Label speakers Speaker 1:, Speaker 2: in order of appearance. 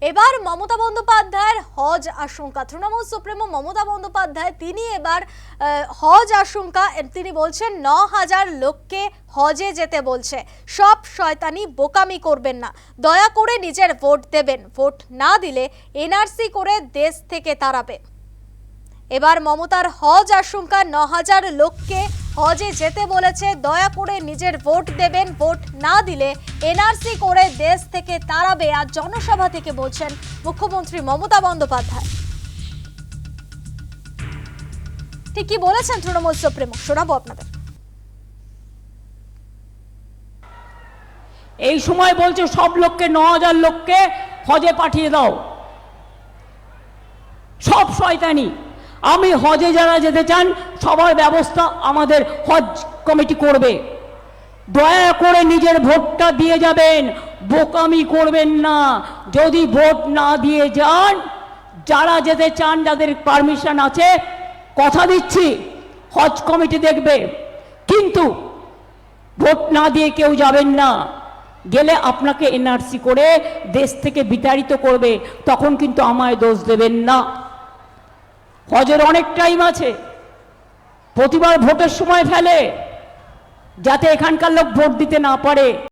Speaker 1: এবার মমতা বন্দ্যোপাধ্যায়ের হজ আশঙ্কা। তৃণমূল সুপ্রিমো মমতা বন্দ্যোপাধ্যায় তিনি এবার হজ আশঙ্কা, তিনি বলছেন ৯,০০০ লোককে হজে যেতে বলছে। সব শয়তানি বোকামি করবেন না, দয়া করে নিজের ভোট দেবেন, ভোট না দিলে এনআরসি করে দেশ থেকে তাড়াবে। এবার মমতার হজ আশঙ্কা, ৯,০০০ লোককে হজে যেতে বলেছে, দয়া করে নিজের ভোট দেবেন, ভোট না দিলে এনআরসি করে দেশ থেকে তাড়াবে। আর জনসভা থেকে বলছেন মুখ্যমন্ত্রী মমতা বন্দ্যোপাধ্যায়। ঠিক কি বলেছেন তৃণমূল সুপ্রিমো, শোনাবো আপনাদের।
Speaker 2: এই সময় বলছে সব লোককে ৯,০০০ লোককে হজে পাঠিয়ে দাও, সব শয়তানি। আমি হজে যারা যেতে চান সবার ব্যবস্থা আমাদের হজ কমিটি করবে। দয়া করে নিজের ভোটটা দিয়ে যাবেন, বোকামি করবেন না। যদি ভোট না দিয়ে যান, যারা যেতে চান, যাদের পারমিশন আছে, কথা দিচ্ছি হজ কমিটি দেখবে। কিন্তু ভোট না দিয়ে কেউ যাবেন না, গেলে আপনাকে এনআরসি করে দেশ থেকে বিতাড়িত করবে। তখন কিন্তু আমায় দোষ দেবেন না। হজের অনেক টাইম আছে, প্রতিবার ভোটের সময় ফেলে যাতে এখানকার লোক ভোট দিতে না পারে।